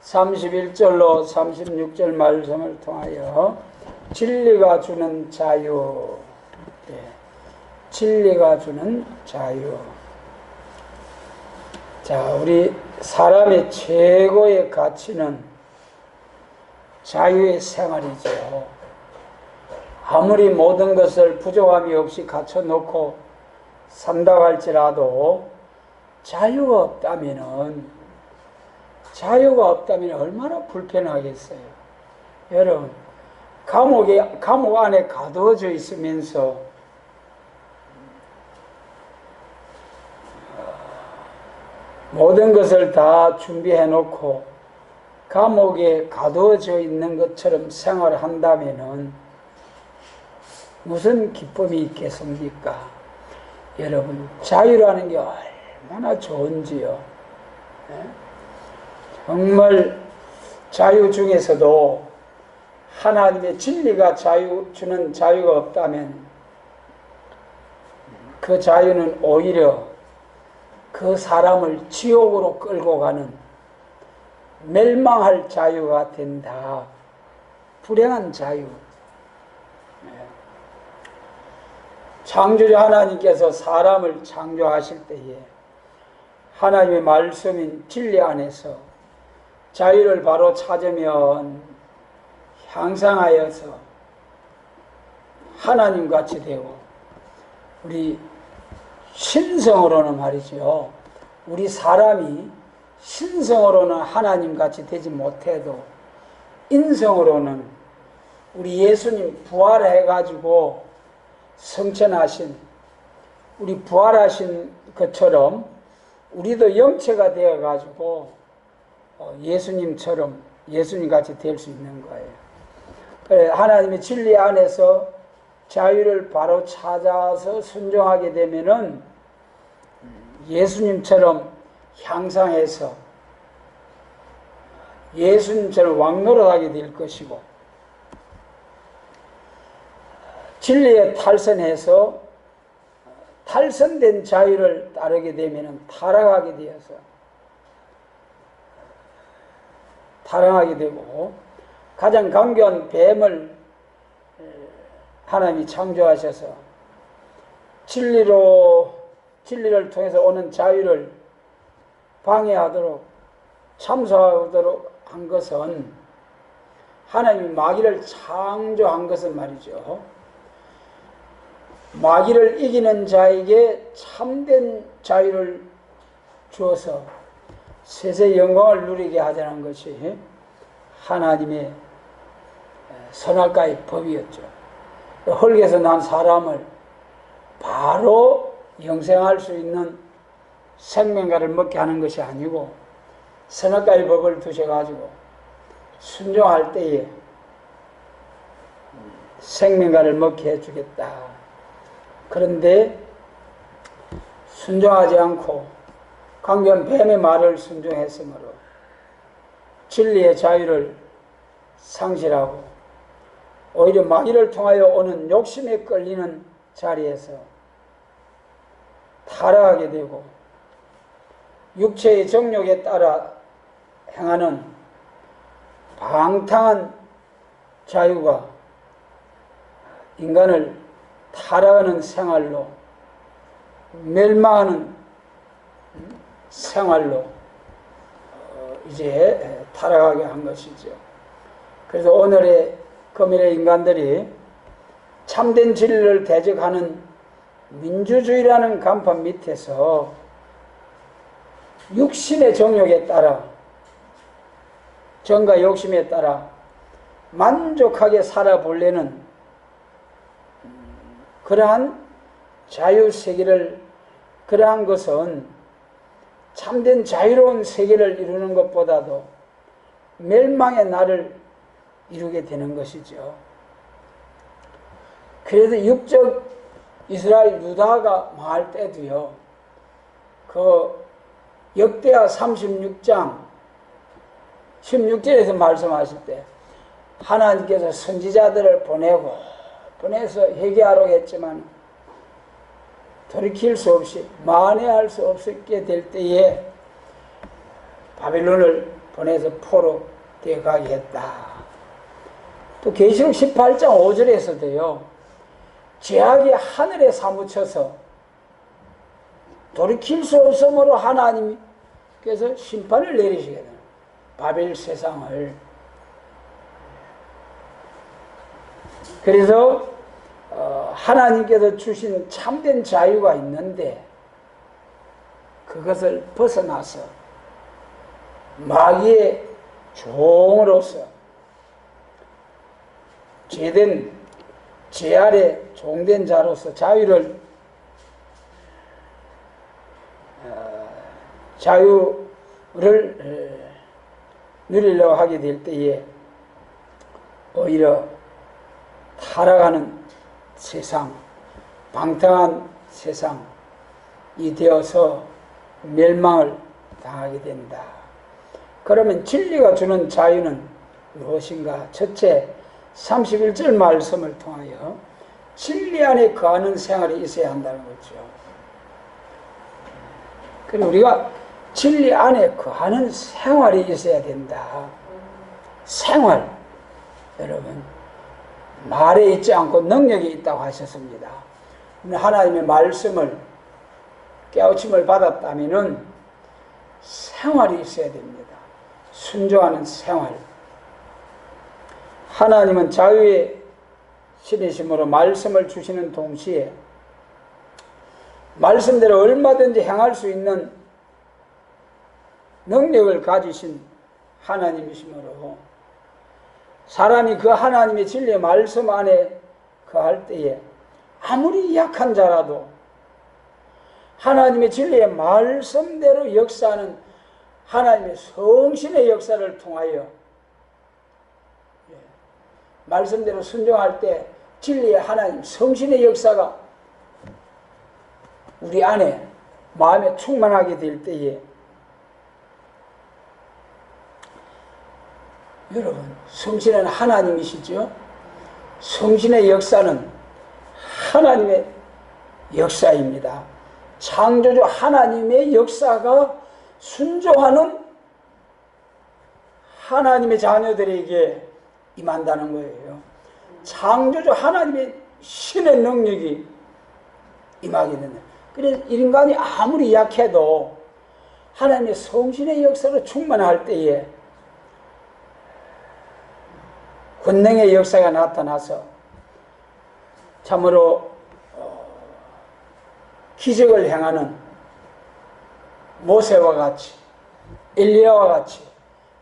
31절로 36절 말씀을 통하여 진리가 주는 자유, 진리가 주는 자유. 자, 우리 사람의 최고의 가치는 자유의 생활이죠. 아무리 모든 것을 부족함이 없이 갖춰놓고 산다고 할지라도 자유가 없다면 얼마나 불편하겠어요. 여러분, 감옥 안에 가두어져 있으면서 모든 것을 다 준비해 놓고 감옥에 가두어져 있는 것처럼 생활한다면 무슨 기쁨이 있겠습니까? 여러분, 자유라는 게 얼마나 좋은지요. 정말 자유 중에서도 하나님의 진리가 주는 자유가 없다면 그 자유는 오히려 그 사람을 지옥으로 끌고 가는 멸망할 자유가 된다. 불행한 자유. 창조주 하나님께서 사람을 창조하실 때에 하나님의 말씀인 진리 안에서 자유를 바로 찾으면 향상하여서 하나님같이 되고, 우리 신성으로는 말이죠, 우리 사람이 신성으로는 하나님같이 되지 못해도 인성으로는 우리 예수님 부활해가지고 성천하신, 우리 부활하신 것처럼 우리도 영체가 되어가지고 예수님처럼 예수님같이 될 수 있는 거예요. 하나님의 진리 안에서 자유를 바로 찾아서 순종하게 되면은 예수님처럼 향상해서 예수님처럼 왕노릇하게 될 것이고, 진리에 탈선해서 탈선된 자유를 따르게 되면은 타락하게 되고, 가장 강교한 뱀을 하나님이 창조하셔서 진리를 통해서 오는 자유를 방해하도록 참소하도록 한 것은, 하나님이 마귀를 창조한 것은 말이죠, 마귀를 이기는 자에게 참된 자유를 주어서 세세 영광을 누리게 하자는 것이 하나님의 선악과의 법이었죠. 흙에서 난 사람을 바로 영생할 수 있는 생명과를 먹게 하는 것이 아니고, 선악과의 법을 두셔가지고 순종할 때에 생명과를 먹게 해주겠다. 그런데 순종하지 않고 강경 뱀의 말을 순종했으므로 진리의 자유를 상실하고 오히려 마귀를 통하여 오는 욕심에 끌리는 자리에서 타락하게 되고, 육체의 정욕에 따라 행하는 방탕한 자유가 인간을 타락하는 생활로, 멸망하는 생활로 이제 타락하게 한 것이죠. 그래서 오늘의 금일의 인간들이 참된 진리를 대적하는 민주주의라는 간판 밑에서 육신의 정욕에 따라, 정과 욕심에 따라 만족하게 살아보려는 그러한 자유세계를, 그러한 것은 참된 자유로운 세계를 이루는 것보다도 멸망의 날을 이루게 되는 것이죠. 그래도 육적 이스라엘 유다가 망할 때도요, 그 역대하 36장 16절에서 말씀하실 때 하나님께서 선지자들을 보내서 회개하라고 했지만 돌이킬 수 없이 만회할 수 없게 될 때에 바벨론을 보내서 포로 되어가게 했다. 또 계시록 18장 5절에서도요. 죄악이 하늘에 사무쳐서 돌이킬 수 없으므로 하나님께서 심판을 내리시게 됩니다. 바벨 세상을. 그래서 하나님께서 주신 참된 자유가 있는데 그것을 벗어나서 마귀의 종으로서 죄 아래 종된 자로서 자유를 누리려고 하게 될 때에 오히려 타락하는 세상, 방탕한 세상이 되어서 멸망을 당하게 된다. 그러면 진리가 주는 자유는 무엇인가? 첫째, 31절 말씀을 통하여 진리 안에 거하는 생활이 있어야 한다는 거죠. 그리고 우리가 진리 안에 거하는 생활이 있어야 된다. 생활. 여러분, 말에 있지 않고 능력이 있다고 하셨습니다. 하나님의 말씀을 깨우침을 받았다면 생활이 있어야 됩니다. 순종하는 생활. 하나님은 자유의 신이심으로 말씀을 주시는 동시에 말씀대로 얼마든지 행할 수 있는 능력을 가지신 하나님이시므로 사람이 그 하나님의 진리의 말씀 안에 거할 때에 아무리 약한 자라도 하나님의 진리의 말씀대로 역사하는 하나님의 성신의 역사를 통하여 말씀대로 순종할 때 진리의 하나님 성신의 역사가 우리 안에 마음에 충만하게 될 때에 여러분, 성신은 하나님이시죠? 성신의 역사는 하나님의 역사입니다. 창조주 하나님의 역사가 순종하는 하나님의 자녀들에게 임한다는 거예요. 창조주 하나님의 신의 능력이 임하게 된다. 그래서 인간이 아무리 약해도 하나님의 성신의 역사로 충만할 때에 권능의 역사가 나타나서 참으로 기적을 행하는 모세와 같이 엘리야와 같이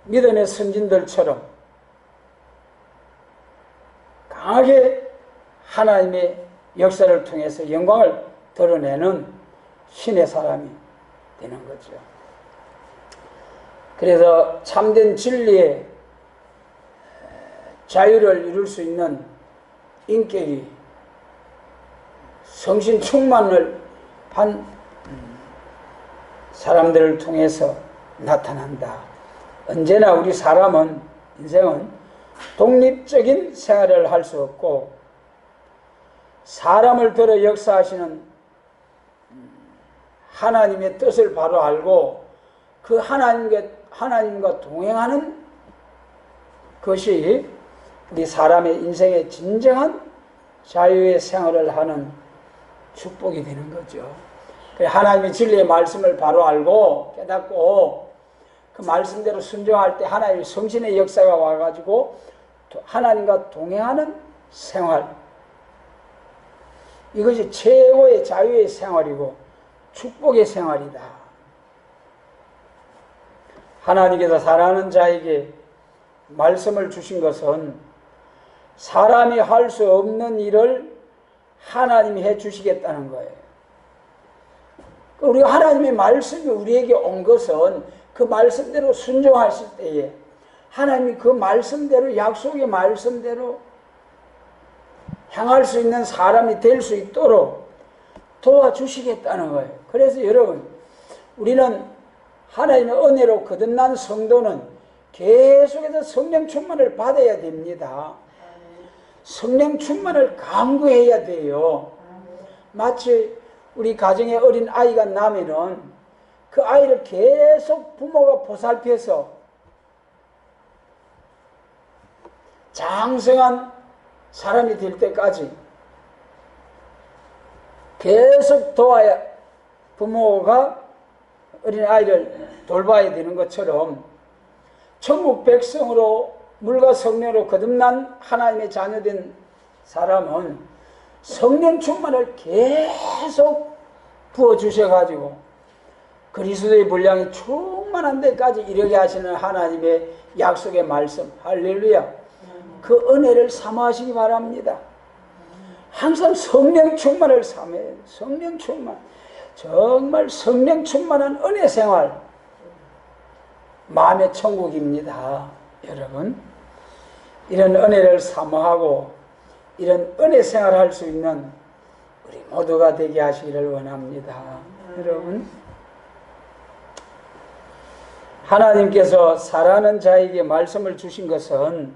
믿음의 선진들처럼 강하게 하나님의 역사를 통해서 영광을 드러내는 신의 사람이 되는 거죠. 그래서 참된 진리의 자유를 이룰 수 있는 인격이 성신 충만을 한 사람들을 통해서 나타난다. 언제나 우리 사람은 인생은 독립적인 생활을 할 수 없고 사람을 들어 역사하시는 하나님의 뜻을 바로 알고 그 하나님과 동행하는 것이 우리 사람의 인생의 진정한 자유의 생활을 하는 축복이 되는 거죠. 하나님의 진리의 말씀을 바로 알고 깨닫고 그 말씀대로 순종할 때 하나님의 성신의 역사가 와가지고 하나님과 동행하는 생활, 이것이 최고의 자유의 생활이고 축복의 생활이다. 하나님께서 사랑하는 자에게 말씀을 주신 것은 사람이 할 수 없는 일을 하나님이 해주시겠다는 거예요. 우리 하나님의 말씀이 우리에게 온 것은 그 말씀대로 순종하실 때에 하나님이 그 말씀대로 약속의 말씀대로 향할 수 있는 사람이 될 수 있도록 도와주시겠다는 거예요. 그래서 여러분, 우리는 하나님의 은혜로 거듭난 성도는 계속해서 성령 충만을 받아야 됩니다. 성령 충만을 강구해야 돼요. 마치 우리 가정에 어린 아이가 나면은 그 아이를 계속 부모가 보살펴서 장성한 사람이 될 때까지 계속 도와야, 부모가 어린아이를 돌봐야 되는 것처럼 천국 백성으로 물과 성령으로 거듭난 하나님의 자녀된 사람은 성령 충만을 계속 부어주셔가지고 그리스도의 분량이 충만한 데까지 이르게 하시는 하나님의 약속의 말씀, 할렐루야, 그 은혜를 사모하시기 바랍니다. 항상 성령 충만을 사모해요. 성령 충만, 정말 성령 충만한 은혜 생활, 마음의 천국입니다. 여러분, 이런 은혜를 사모하고 이런 은혜 생활을 할 수 있는 우리 모두가 되게 하시기를 원합니다. 여러분, 하나님께서 사랑하는 자에게 말씀을 주신 것은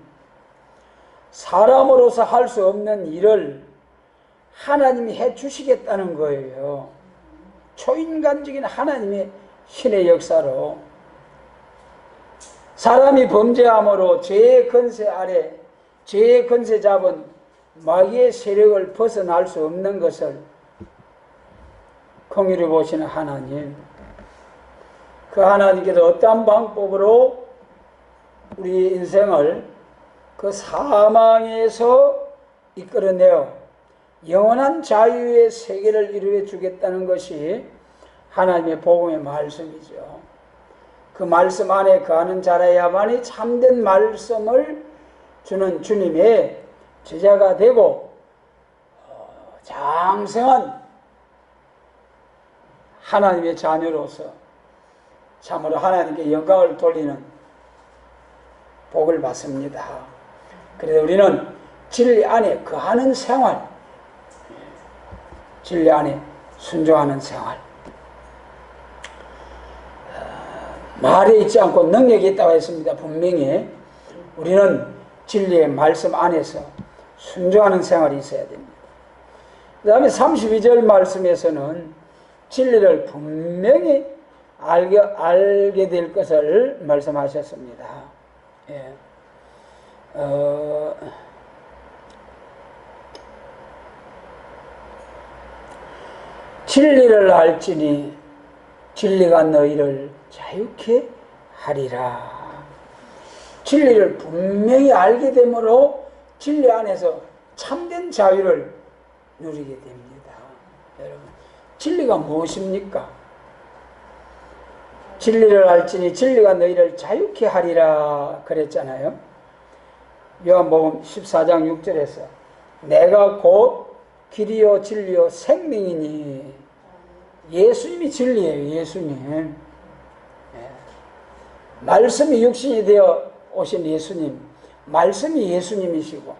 사람으로서 할 수 없는 일을 하나님이 해주시겠다는 거예요. 초인간적인 하나님의 신의 역사로 사람이 범죄함으로 죄의 권세 아래, 죄의 권세 잡은 마귀의 세력을 벗어날 수 없는 것을 긍휼히 보시는 하나님, 그 하나님께서 어떠한 방법으로 우리 인생을 그 사망에서 이끌어내어 영원한 자유의 세계를 이루어 주겠다는 것이 하나님의 복음의 말씀이죠. 그 말씀 안에 거하는 자라야만이 참된 말씀을 주는 주님의 제자가 되고 장성한 하나님의 자녀로서 참으로 하나님께 영광을 돌리는 복을 받습니다. 그래서 우리는 진리 안에 거하는 생활, 진리 안에 순종하는 생활, 말에 있지 않고 능력이 있다고 했습니다. 분명히 우리는 진리의 말씀 안에서 순종하는 생활이 있어야 됩니다. 그 다음에 32절 말씀에서는 진리를 분명히 알게 될 것을 말씀하셨습니다. 예. 진리를 알지니 진리가 너희를 자유케 하리라. 진리를 분명히 알게 되므로 진리 안에서 참된 자유를 누리게 됩니다. 여러분, 진리가 무엇입니까? 진리를 알지니 진리가 너희를 자유케 하리라 그랬잖아요. 요한복음 14장 6절에서 내가 곧 길이요 진리요 생명이니, 예수님이 진리예요. 예수님, 말씀이 육신이 되어 오신 예수님, 말씀이 예수님이시고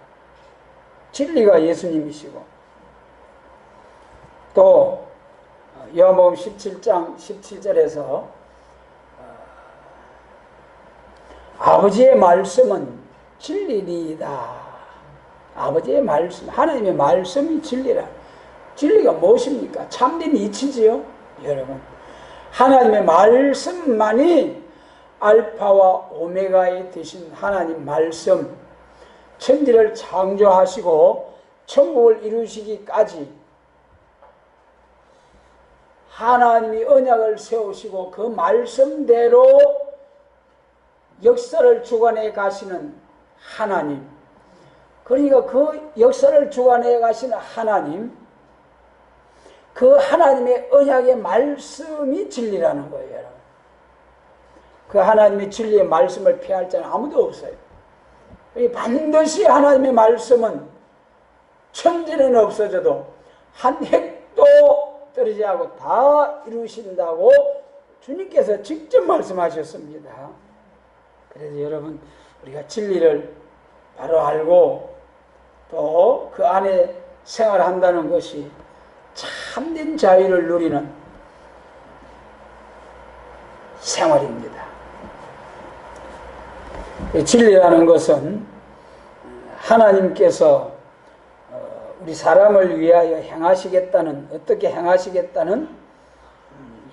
진리가 예수님이시고, 또 요한복음 17장 17절에서 아버지의 말씀은 진리이다. 아버지의 말씀, 하나님의 말씀이 진리라. 진리가 무엇입니까? 참된 이치지요. 여러분, 하나님의 말씀만이 알파와 오메가에 되신 하나님 말씀, 천지를 창조하시고 천국을 이루시기까지 하나님이 언약을 세우시고 그 말씀대로 역사를 주관해 가시는 하나님, 그러니까 그 역사를 주관해 가시는 하나님, 그 하나님의 언약의 말씀이 진리라는 거예요. 여러분, 그 하나님의 진리의 말씀을 피할 자는 아무도 없어요. 반드시 하나님의 말씀은 천지는 없어져도 한 획도 떨어지지 않고 다 이루신다고 주님께서 직접 말씀하셨습니다. 그래서 여러분, 우리가 진리를 바로 알고 또 그 안에 생활한다는 것이 참된 자유를 누리는 생활입니다. 진리라는 것은 하나님께서 우리 사람을 위하여 행하시겠다는, 어떻게 행하시겠다는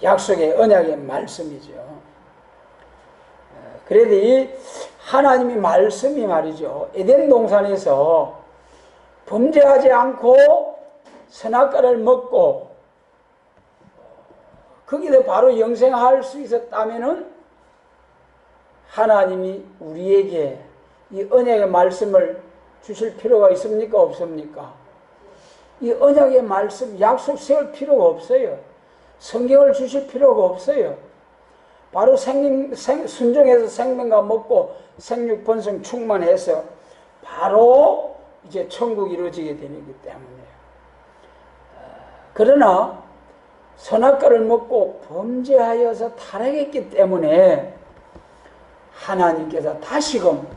약속의 언약의 말씀이죠. 그래도 이 하나님이 말씀이 말이죠. 에덴 동산에서 범죄하지 않고 선악과를 먹고 거기서 바로 영생할 수 있었다면은 하나님이 우리에게 이 언약의 말씀을 주실 필요가 있습니까? 없습니까? 이 언약의 말씀, 약속 세울 필요가 없어요. 성경을 주실 필요가 없어요. 바로 순종해서 생명과 먹고 생육 번성 충만해서 바로 이제 천국이 이루어지게 되기 때문에요. 그러나 선악과를 먹고 범죄하여서 타락했기 때문에 하나님께서 다시금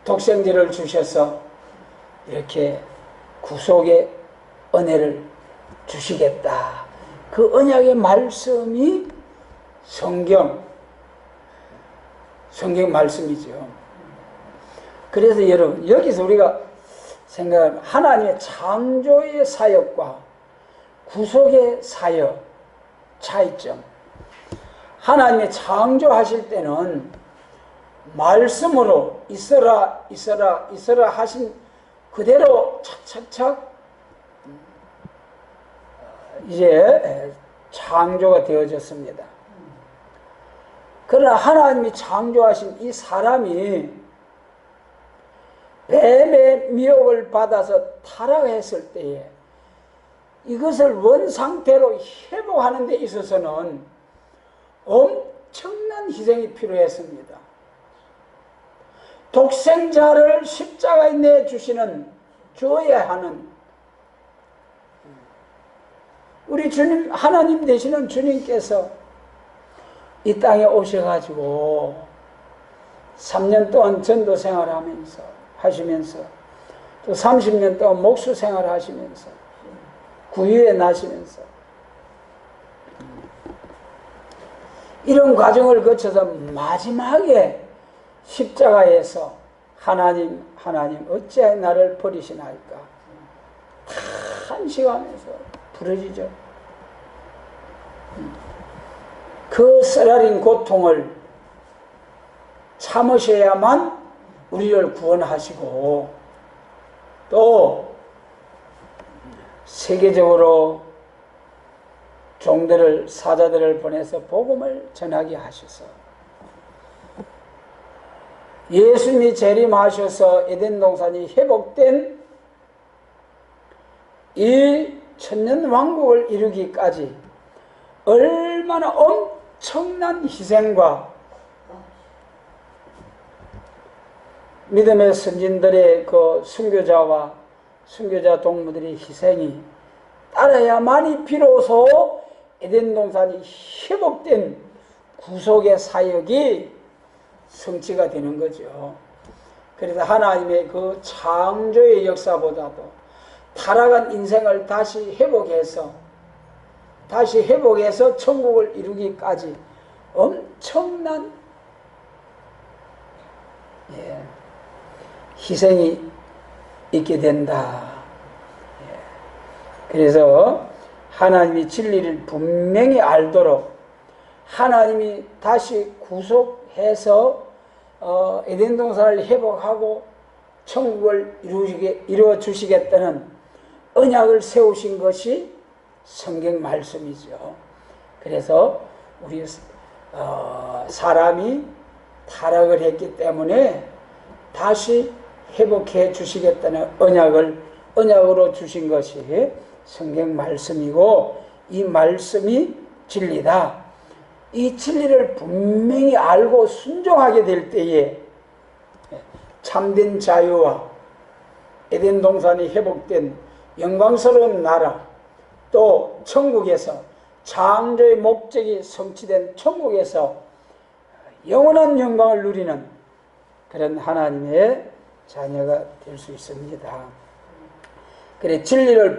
독생자를 주셔서 이렇게 구속의 은혜를 주시겠다. 그 언약의 말씀이 성경 말씀이죠. 그래서 여러분, 여기서 우리가 생각하면 하나님의 창조의 사역과 구속의 사역 차이점. 하나님의 창조하실 때는 말씀으로 있어라 하신 그대로 착착착 이제 창조가 되어졌습니다. 그러나 하나님이 창조하신 이 사람이 뱀의 미혹을 받아서 타락했을 때에 이것을 원상태로 회복하는 데 있어서는 엄청난 희생이 필요했습니다. 독생자를 십자가에 내주시는 줘야 하는 우리 주님, 하나님 되시는 주님께서 이 땅에 오셔가지고 3년 동안 전도 생활하면서 하시면서 또 30년 동안 목수 생활하시면서 구유에 나시면서 이런 과정을 거쳐서 마지막에 십자가에서 하나님 어찌하여 나를 버리시나이까 탄식하면서 부르짖어 그 쓰라린 고통을 참으셔야만 우리를 구원하시고 또 세계적으로 종들을 사자들을 보내서 복음을 전하게 하셔서 예수님이 재림하셔서 에덴 동산이 회복된 이 천년 왕국을 이루기까지 얼마나 엄청난 희생과 믿음의 선진들의 그 순교자와 순교자 동무들의 희생이 따라야만이 비로소 에덴 동산이 회복된 구속의 사역이 성취가 되는 거죠. 그래서 하나님의 그 창조의 역사보다도 타락한 인생을 다시 회복해서 천국을 이루기까지 엄청난 희생이 있게 된다. 그래서 하나님이 진리를 분명히 알도록 하나님이 다시 구속해서 에덴 동산을 회복하고 천국을 이루어 주시겠다는 언약을 세우신 것이 성경 말씀이죠. 그래서 우리 사람이 타락을 했기 때문에 다시 회복해 주시겠다는 언약으로 주신 것이 성경 말씀이고 이 말씀이 진리다. 이 진리를 분명히 알고 순종하게 될 때에 참된 자유와 에덴 동산이 회복된 영광스러운 나라 또 천국에서 창조의 목적이 성취된 천국에서 영원한 영광을 누리는 그런 하나님의 자녀가 될 수 있습니다. 그래 이 진리를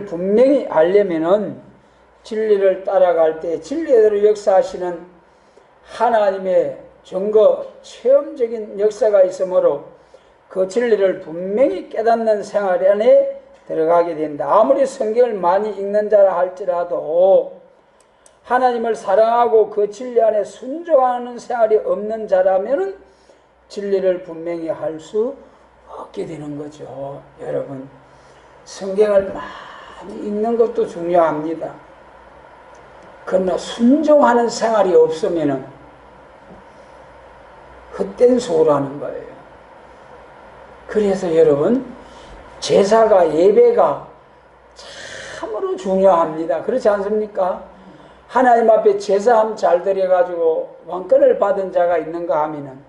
분명히 알려면은 진리를 따라갈 때 진리대로 역사하시는 하나님의 증거 체험적인 역사가 있으므로 그 진리를 분명히 깨닫는 생활 안에 들어가게 된다. 아무리 성경을 많이 읽는 자라 할지라도 하나님을 사랑하고 그 진리 안에 순종하는 생활이 없는 자라면 진리를 분명히 할 수 없게 되는 거죠. 여러분, 성경을 많이 읽는 것도 중요합니다. 그러나 순종하는 생활이 없으면 헛된 소홀하는 거예요. 그래서 여러분, 제사가, 예배가 참으로 중요합니다. 그렇지 않습니까? 하나님 앞에 제사함 잘 드려가지고 왕권을 받은 자가 있는가 하면은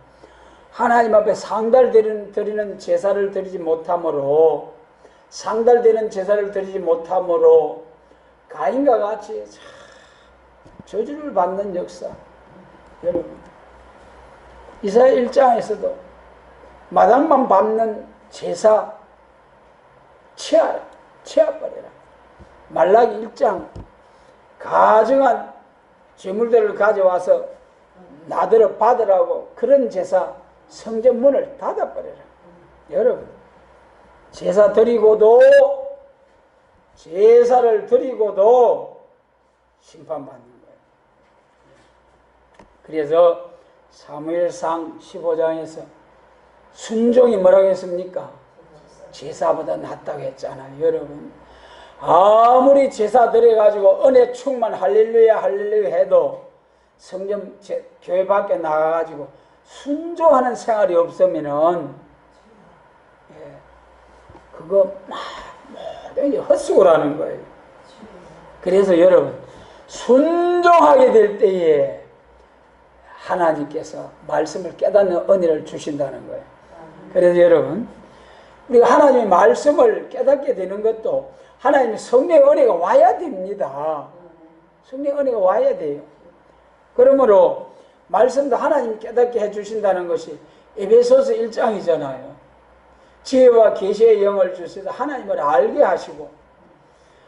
하나님 앞에 상달드리는 제사를 드리지 못함으로, 상달되는 제사를 드리지 못함으로 가인과 같이 저주를 받는 역사. 여러분, 이사야 1장에서도 마당만 밟는 제사 치워버려라. 말라기 1장 가증한 제물들을 가져와서 나더러 받으라고, 그런 제사 성전 문을 닫아버려라. 여러분, 제사를 드리고도 심판받는 거예요. 그래서 사무엘상 15장에서 순종이 뭐라고 했습니까? 제사보다 낫다고 했잖아요. 여러분, 아무리 제사 드려가지고 은혜 충만 할렐루야 할렐루야 해도 성전 교회 밖에 나가가지고 순종하는 생활이 없으면은 그거 모든 게 헛수고라는 거예요. 그래서 여러분, 순종하게 될 때에 하나님께서 말씀을 깨닫는 은혜를 주신다는 거예요. 그래서 여러분, 우리가 하나님의 말씀을 깨닫게 되는 것도 하나님의 성령의 은혜가 와야 됩니다. 성령의 은혜가 와야 돼요. 그러므로 말씀도 하나님이 깨닫게 해주신다는 것이 에베소서 1장이잖아요. 지혜와 계시의 영을 주셔서 하나님을 알게 하시고,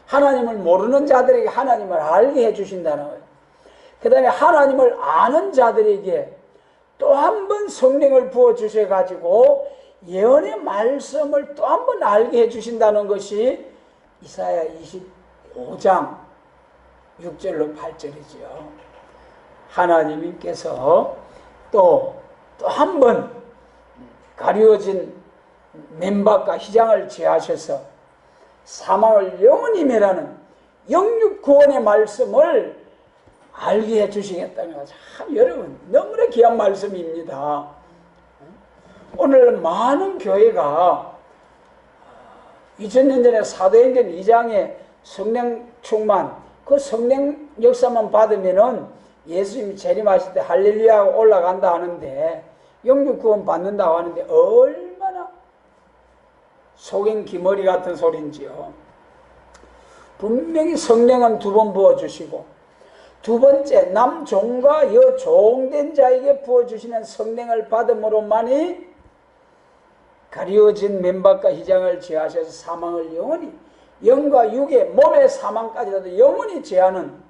하나님을 모르는 자들에게 하나님을 알게 해주신다는 거예요. 그 다음에 하나님을 아는 자들에게 또 한 번 성령을 부어주셔가지고 예언의 말씀을 또 한 번 알게 해주신다는 것이 이사야 25장 6절로 8절이죠. 하나님께서 또 한 번 가려진 맨밥과 희장을 제하셔서 사망을 영원히 멸하는 영육 구원의 말씀을 알게 해주시겠다는 거, 참 여러분 너무나 귀한 말씀입니다. 오늘 많은 교회가 2000년 전에 사도행전 2장에 성령 충만, 그 성령 역사만 받으면은 예수님이 재림하실 때 할렐루야 올라간다 하는데, 영육 구원 받는다고 하는데 얼마나 속엔 기머리 같은 소리인지요. 분명히 성령은 2번 부어주시고, 2번째 남종과 여종된 자에게 부어주시는 성령을 받음으로만이 가리워진 맨밥과 희장을 제하셔서 사망을 영원히, 영과 육의 몸의 사망까지라도 영원히 제하는,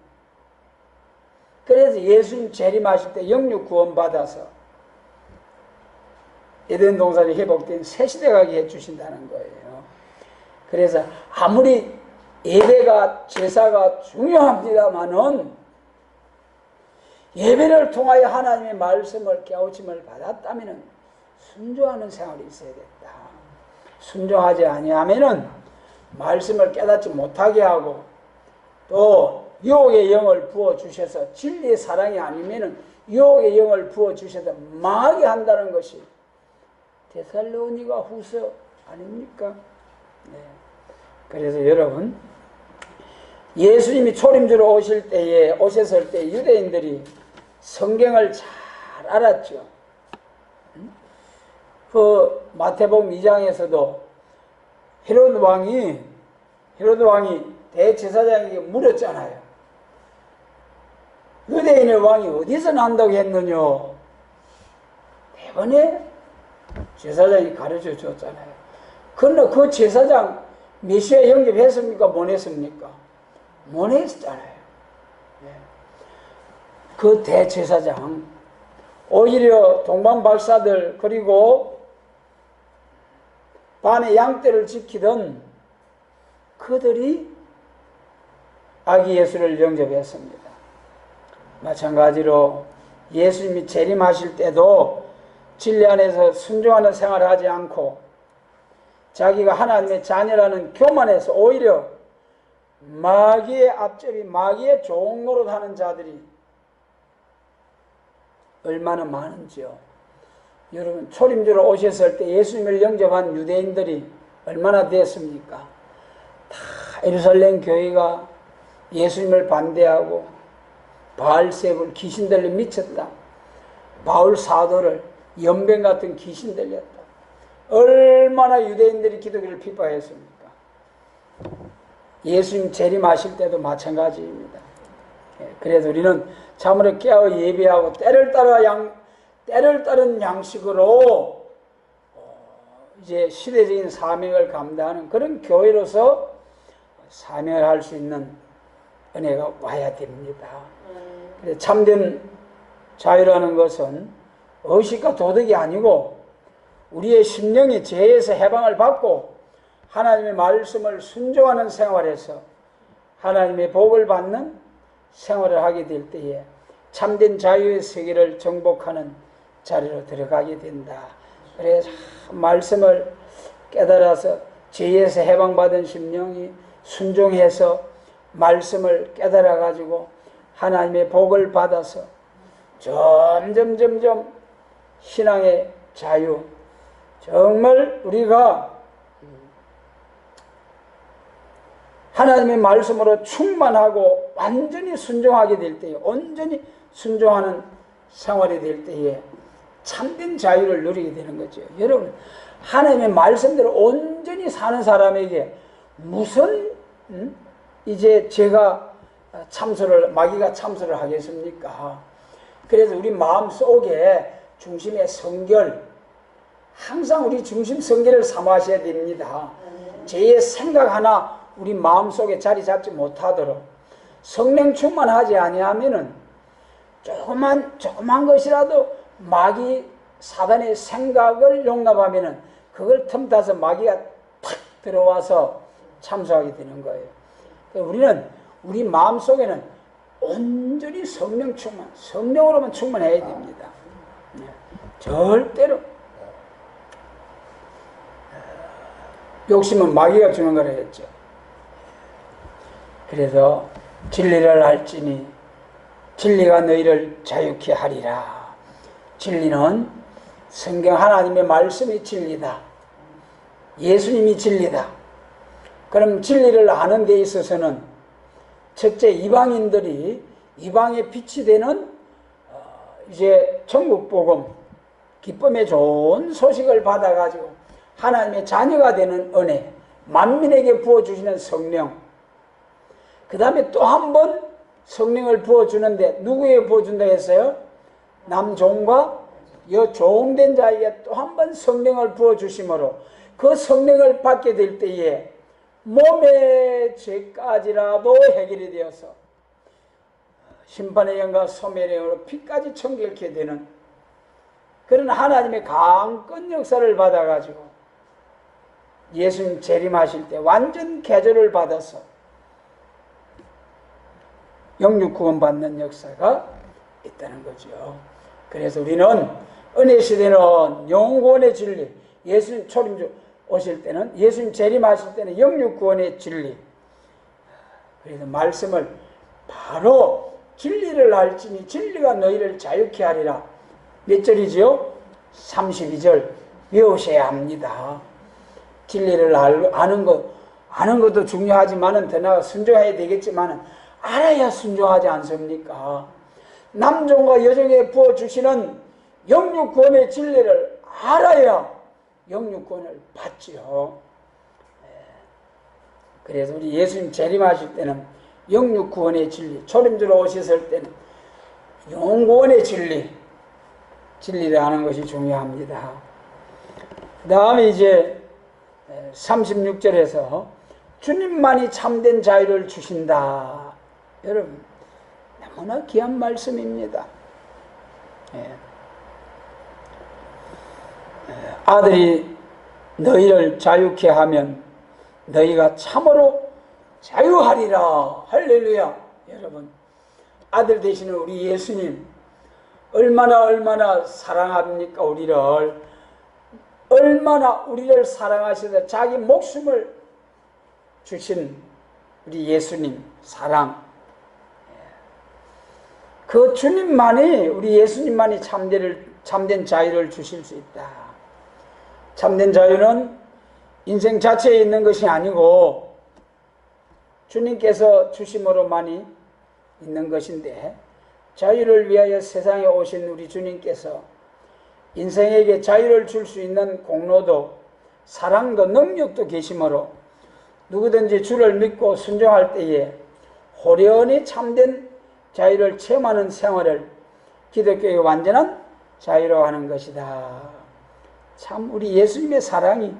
그래서 예수님 재림하실 때 영육 구원 받아서 에덴 동산이 회복된 새 시대가 해주신다는 거예요. 그래서 아무리 예배가, 제사가 중요합니다마는 예배를 통하여 하나님의 말씀을 깨우침을 받았다면 순종하는 생활이 있어야 된다. 순종하지 아니하면은 말씀을 깨닫지 못하게 하고, 또 유혹의 영을 부어주셔서, 진리의 사랑이 아니면은 유혹의 영을 부어주셔서 망하게 한다는 것이 데살로니가 후서 아닙니까? 네. 그래서 여러분, 예수님이 초림주로 오셨을 때 유대인들이 성경을 잘 알았죠. 그 마태복음 2장에서도 헤로드 왕이 대제사장에게 물었잖아요. 유대인의 왕이 어디서 난다고 했느냐? 대번에 제사장이 가르쳐 줬잖아요. 그러나 그 제사장 메시아 영접했습니까? 못 했습니까? 못 했잖아요. 그 대제사장, 오히려 동방박사들, 그리고 밤에 양떼를 지키던 그들이 아기 예수를 영접했습니다. 마찬가지로 예수님이 재림하실 때도 진리 안에서 순종하는 생활을 하지 않고 자기가 하나님의 자녀라는 교만에서 오히려 마귀의 앞잡이, 마귀의 종노릇 하는 자들이 얼마나 많은지요. 여러분, 초림주로 오셨을 때 예수님을 영접한 유대인들이 얼마나 됐습니까? 다 예루살렘 교회가 예수님을 반대하고 바알세불 귀신들로 미쳤다. 바울 사도를 연병 같은 귀신 들렸다. 얼마나 유대인들이 기독교를 핍박했습니까? 예수님 재림하실 때도 마찬가지입니다. 그래서 우리는 참으로 깨어 예배하고 때를 따른 양식으로 이제 시대적인 사명을 감당하는 그런 교회로서 사명을 할 수 있는 은혜가 와야 됩니다. 그래서 참된 자유라는 것은 의식과 도덕이 아니고 우리의 심령이 죄에서 해방을 받고 하나님의 말씀을 순종하는 생활에서 하나님의 복을 받는 생활을 하게 될 때에 참된 자유의 세계를 정복하는 자리로 들어가게 된다. 그래서 말씀을 깨달아서 죄에서 해방받은 심령이 순종해서 말씀을 깨달아 가지고 하나님의 복을 받아서 점점 신앙의 자유, 정말 우리가 하나님의 말씀으로 충만하고 완전히 순종하게 될 때에, 온전히 순종하는 생활이 될 때에 참된 자유를 누리게 되는 거죠. 여러분, 하나님의 말씀대로 온전히 사는 사람에게 무슨 이제 제가 마귀가 참소를 하겠습니까? 그래서 우리 마음속에 중심의 성결, 항상 우리 중심 성결을 삼으셔야 됩니다. 죄의 생각 하나 우리 마음속에 자리 잡지 못하도록 성령 충만하지 아니하면은 조그만 것이라도 마귀 사단의 생각을 용납하면은 그걸 틈타서 마귀가 탁 들어와서 참소하게 되는 거예요. 우리는 우리 마음속에는 온전히 성령 충만, 성령으로만 충만해야 됩니다. 절대로 욕심은 마귀가 주는 거라 했죠. 그래서 진리를 알지니 진리가 너희를 자유케 하리라. 진리는 성경 하나님의 말씀이 진리다. 예수님이 진리다. 그럼 진리를 아는 데 있어서는 첫째 이방인들이 이방의 빛이 되는 이제 천국복음 기쁨의 좋은 소식을 받아가지고 하나님의 자녀가 되는 은혜, 만민에게 부어주시는 성령, 그 다음에 또 한 번 성령을 부어주는데 누구에게 부어준다 했어요? 남종과 여종된 자에게 또 한 번 성령을 부어주심으로 그 성령을 받게 될 때에 몸의 죄까지라도 해결이 되어서 심판의 영과 소멸의 영으로 피까지 청결케 되는 그런 하나님의 강권 역사를 받아가지고 예수님 재림하실 때 완전 개조를 받아서 영육 구원 받는 역사가 있다는 거죠. 그래서 우리는 은혜 시대는 영구원의 진리, 예수님 초림주 오실 때는, 예수님 재림하실 때는 영육 구원의 진리. 그래서 말씀을 바로 진리를 알지니 진리가 너희를 자유케 하리라. 몇 절이지요? 32절 외우셔야 합니다. 진리를 아는 것도 중요하지만은 더 나아가 순종해야 되겠지만은 알아야 순종하지 않습니까? 남종과 여종에 부어주시는 영육구원의 진리를 알아야 영육구원을 받지요. 그래서 우리 예수님 재림하실 때는 영육구원의 진리, 초림주로 오셨을 때는 영구원의 진리를 아는 것이 중요합니다. 그 다음에 이제 36절에서 주님만이 참된 자유를 주신다. 여러분, 너무나 귀한 말씀입니다. 아들이 너희를 자유케 하면 너희가 참으로 자유하리라. 할렐루야. 여러분, 아들 되시는 우리 예수님 얼마나 사랑합니까? 얼마나 우리를 사랑하셔서 자기 목숨을 주신 우리 예수님 사랑, 그 주님만이, 우리 예수님만이 참된 자유를 주실 수 있다. 참된 자유는 인생 자체에 있는 것이 아니고 주님께서 주심으로만이 있는 것인데, 자유를 위하여 세상에 오신 우리 주님께서 인생에게 자유를 줄 수 있는 공로도 사랑도 능력도 계심으로 누구든지 주를 믿고 순종할 때에 호련히 참된 자유를 체험하는 생활을 기독교의 완전한 자유로 하는 것이다. 참 우리 예수님의 사랑이,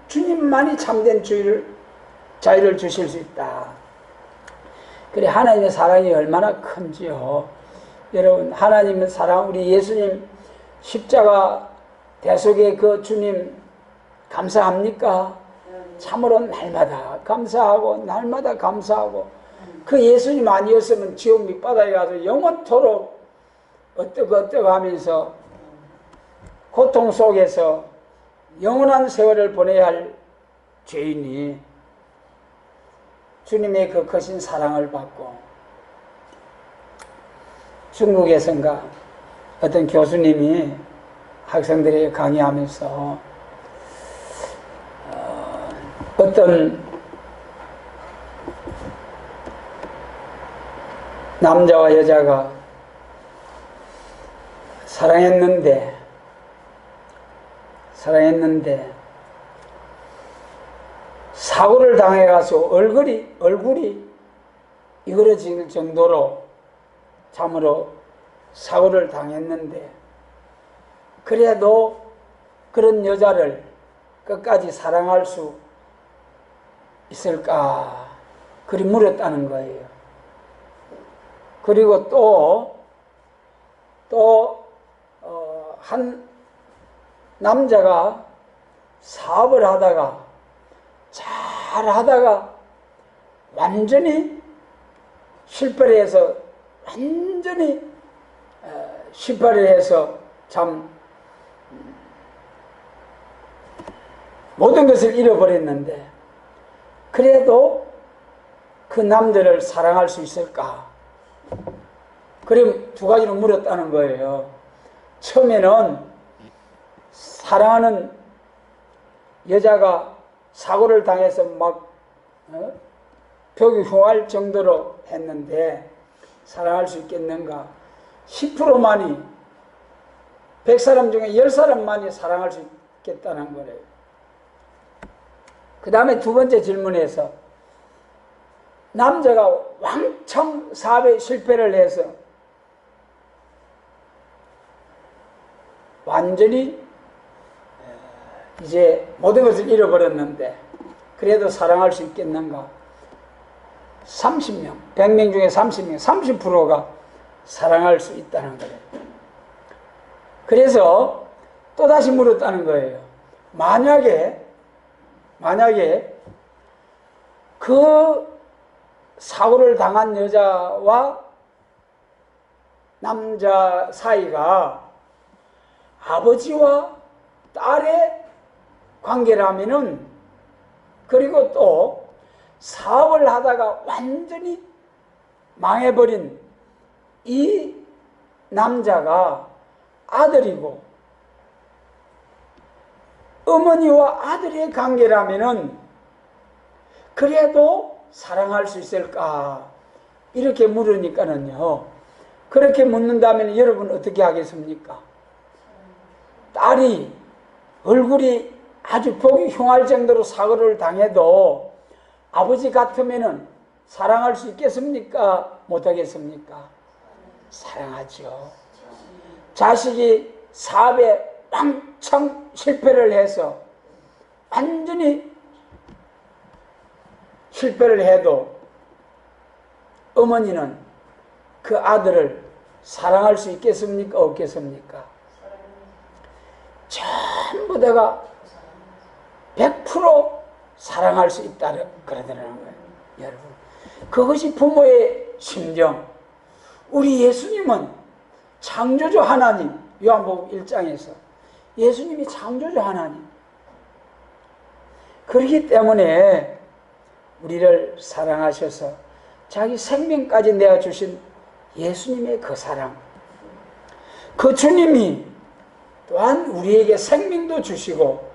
주님만이 참된 자유를 주실 수 있다. 그래, 하나님의 사랑이 얼마나 큰지요. 여러분, 하나님의 사랑, 우리 예수님 십자가 대속의 그 주님 감사합니까? 참으로 날마다 감사하고 날마다 감사하고, 그 예수님 아니었으면 지옥 밑바닥에 가서 영원토록 어떡 하면서 고통 속에서 영원한 세월을 보내야 할 죄인이 주님의 그 크신 사랑을 받고, 중국에선가 어떤 교수님이 학생들에게 강의하면서 어떤 남자와 여자가 사랑했는데 사고를 당해가서 얼굴이 이그러질 정도로 참으로 사고를 당했는데, 그래도 그런 여자를 끝까지 사랑할 수 있을까? 그리 물었다는 거예요. 그리고 또 한 남자가 사업을 하다가 잘하다가 완전히 실패를 해서 참 모든 것을 잃어버렸는데, 그래도 그 남자를 사랑할 수 있을까? 그럼 두 가지로 물었다는 거예요. 처음에는 사랑하는 여자가 사고를 당해서 막 벽이 흉할 정도로 했는데 사랑할 수 있겠는가? 10%만이, 100사람 중에 10사람만이 사랑할 수 있겠다는 거래요. 그 다음에 두 번째 질문에서 남자가 왕창 사업에 실패를 해서 완전히 이제 모든 것을 잃어버렸는데 그래도 사랑할 수 있겠는가? 30명, 100명 중에 30명, 30%가 사랑할 수 있다는 거예요. 그래서 또다시 물었다는 거예요. 만약에 그 사고를 당한 여자와 남자 사이가 아버지와 딸의 관계라면은, 그리고 또 사업을 하다가 완전히 망해버린 이 남자가 아들이고 어머니와 아들의 관계라면은 그래도 사랑할 수 있을까? 이렇게 물으니까는요, 그렇게 묻는다면 여러분 어떻게 하겠습니까? 딸이 얼굴이 아주 보기 흉할 정도로 사고를 당해도 아버지 같으면은 사랑할 수 있겠습니까? 못하겠습니까? 사랑하죠. 자식이 사업에 왕창 실패를 해서 완전히 실패를 해도 어머니는 그 아들을 사랑할 수 있겠습니까? 없겠습니까? 전부 다가 100% 사랑할 수 있다 그러더라는 거예요. 여러분, 그것이 부모의 심정. 우리 예수님은 창조주 하나님, 요한복음 1장에서 예수님이 창조주 하나님. 그렇기 때문에 우리를 사랑하셔서 자기 생명까지 내어주신 예수님의 그 사랑, 그 주님이 또한 우리에게 생명도 주시고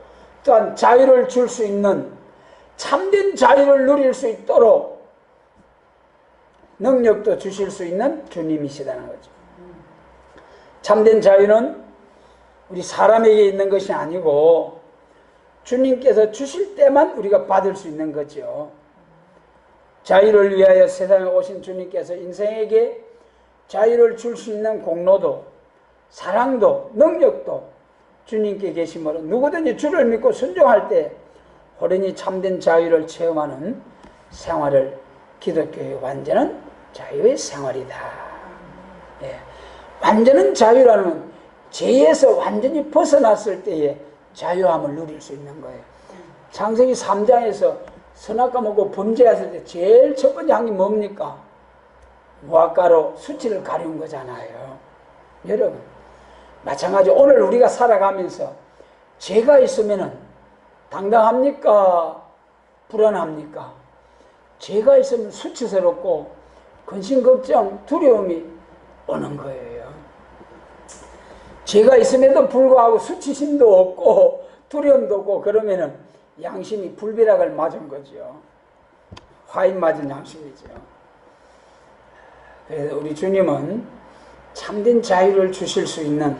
또한 자유를 줄 수 있는, 참된 자유를 누릴 수 있도록 능력도 주실 수 있는 주님이시다는 거죠. 참된 자유는 우리 사람에게 있는 것이 아니고 주님께서 주실 때만 우리가 받을 수 있는 거죠. 자유를 위하여 세상에 오신 주님께서 인생에게 자유를 줄 수 있는 공로도, 사랑도, 능력도 주님께 계심으로 누구든지 주를 믿고 순종할 때 호련히 참된 자유를 체험하는 생활을 기독교의 완전한 자유의 생활이다. 예. 완전한 자유라는 건 죄에서 완전히 벗어났을 때의 자유함을 누릴 수 있는 거예요. 창세기 3장에서 선악과 먹고 범죄했을 때 제일 첫 번째 한 게 뭡니까? 무화과로 수치를 가리운 거잖아요. 여러분, 마찬가지 오늘 우리가 살아가면서 죄가 있으면은 당당합니까? 불안합니까? 죄가 있으면 수치스럽고 근심, 걱정, 두려움이 오는 거예요. 죄가 있음에도 불구하고 수치심도 없고 두려움도 없고 그러면은 양심이 불비락을 맞은 거죠. 화인 맞은 양심이죠. 그래서 우리 주님은 참된 자유를 주실 수 있는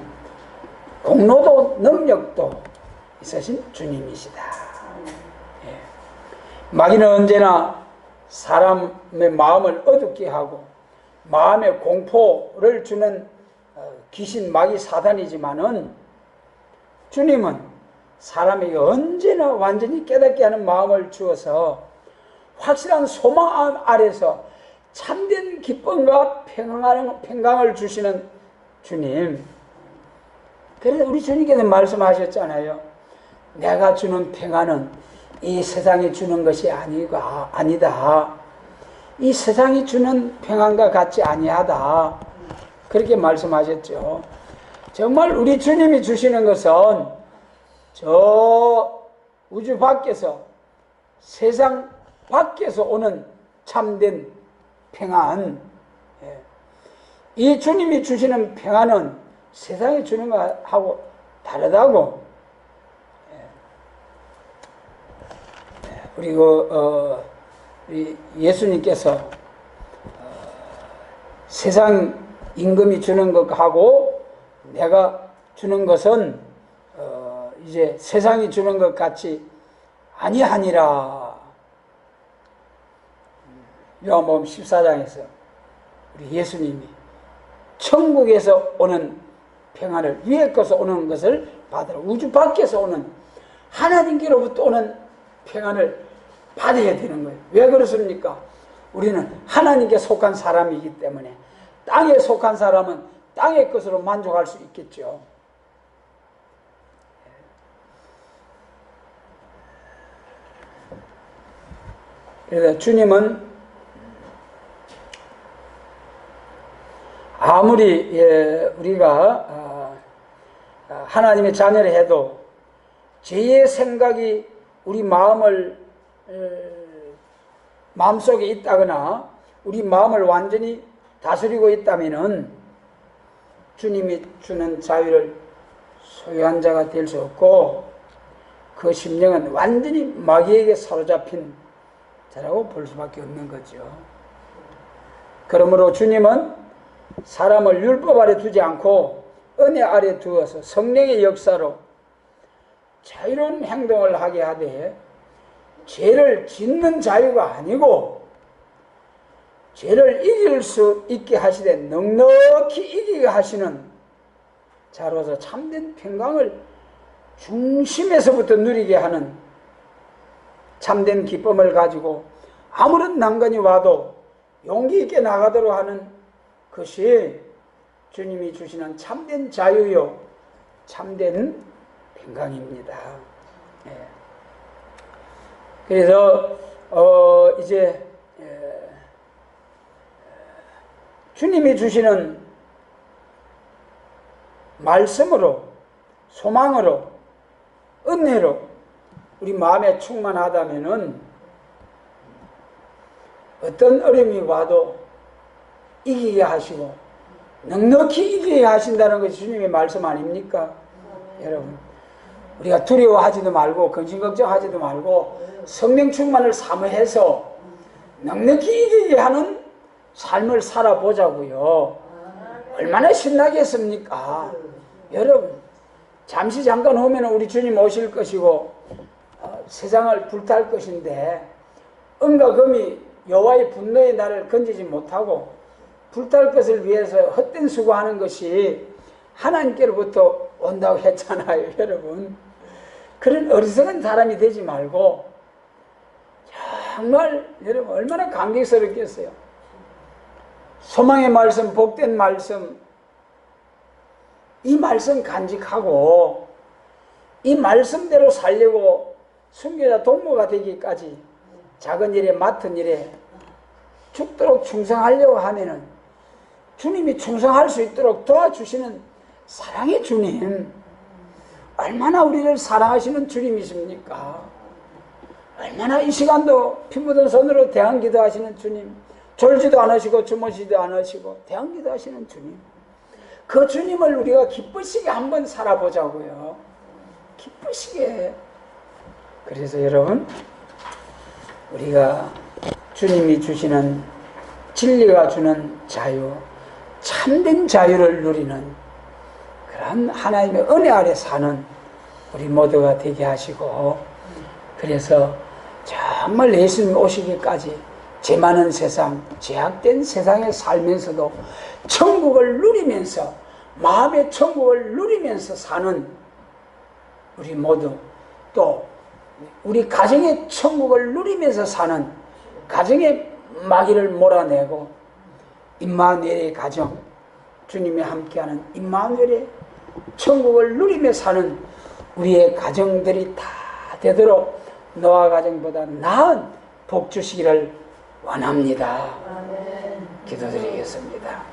공로도 능력도 있으신 주님이시다. 예. 마귀는 언제나 사람의 마음을 어둡게 하고 마음에 공포를 주는 귀신 마귀 사단이지만은 주님은 사람에게 언제나 완전히 깨닫게 하는 마음을 주어서 확실한 소망 아래서 참된 기쁨과 평강을 주시는 주님. 그래서 우리 주님께서 말씀하셨잖아요. 내가 주는 평안은 이 세상이 주는 것이 아니다. 이 세상이 주는 평안과 같이 아니하다. 그렇게 말씀하셨죠. 정말 우리 주님이 주시는 것은 저 우주 밖에서, 세상 밖에서 오는 참된 평안. 이 주님이 주시는 평안은 세상이 주는 것하고 다르다고. 그리고 우리 예수님께서 세상 임금이 주는 것하고 내가 주는 것은 이제 세상이 주는 것 같이 아니하니라. 요한복음 14장에서 우리 예수님이 천국에서 오는 평안을, 위에 것에서 오는 것을 받으라. 우주 밖에서 오는 하나님께로부터 오는 평안을 받아야 되는 거예요. 왜 그렇습니까? 우리는 하나님께 속한 사람이기 때문에 땅에 속한 사람은 땅의 것으로 만족할 수 있겠죠. 그래서 주님은 아무리 우리가 하나님의 자녀를 해도 죄의 생각이 우리 마음속에 있다거나 우리 마음을 완전히 다스리고 있다면은 주님이 주는 자유를 소유한 자가 될 수 없고 그 심령은 완전히 마귀에게 사로잡힌 자라고 볼 수밖에 없는 거죠. 그러므로 주님은 사람을 율법 아래 두지 않고 은혜 아래 두어서 성령의 역사로 자유로운 행동을 하게 하되 죄를 짓는 자유가 아니고 죄를 이길 수 있게 하시되 넉넉히 이기게 하시는 자로서 참된 평강을 중심에서부터 누리게 하는 참된 기쁨을 가지고 아무런 난관이 와도 용기 있게 나가도록 하는 것이 주님이 주시는 참된 자유요 참된 평강입니다. 그래서 이제 주님이 주시는 말씀으로, 소망으로, 은혜로 우리 마음에 충만하다면은 어떤 어려움이 와도 이기게 하시고 넉넉히 이기게 하신다는 것이 주님의 말씀 아닙니까? 여러분, 우리가 두려워하지도 말고 근심걱정하지도 말고 성령 충만을 사모해서 넉넉히 이기게 하는 삶을 살아보자고요. 얼마나 신나겠습니까? 여러분, 잠시 잠깐 오면 우리 주님 오실 것이고 세상을 불탈 것인데 은과 금이 여호와의 분노의 날을 건지지 못하고 불탈 것을 위해서 헛된 수고하는 것이 하나님께로부터 온다고 했잖아요. 여러분, 그런 어리석은 사람이 되지 말고 정말 여러분 얼마나 감격스럽겠어요. 소망의 말씀, 복된 말씀, 이 말씀 간직하고 이 말씀대로 살려고 순교자 동무가 되기까지 작은 일에 맡은 일에 죽도록 충성하려고 하면은 주님이 충성할 수 있도록 도와주시는 사랑의 주님, 얼마나 우리를 사랑하시는 주님이십니까? 얼마나 이 시간도 피 묻은 손으로 대한 기도하시는 주님, 졸지도 않으시고 주무시지도 않으시고 대한 기도하시는 주님, 그 주님을 우리가 기쁘시게 한번 살아보자고요. 기쁘시게. 그래서 여러분, 우리가 주님이 주시는 진리가 주는 자유, 참된 자유를 누리는 그런 하나님의 은혜 아래 사는 우리 모두가 되게 하시고, 그래서 정말 예수님 오시기까지 죄 많은 세상, 죄악된 세상에 살면서도 천국을 누리면서, 마음의 천국을 누리면서 사는 우리 모두, 또 우리 가정의 천국을 누리면서 사는 가정의 마귀를 몰아내고 임마누엘의 가정, 주님이 함께하는 임마누엘의 천국을 누리며 사는 우리의 가정들이 다 되도록 노아 가정보다 나은 복 주시기를 원합니다. 기도드리겠습니다.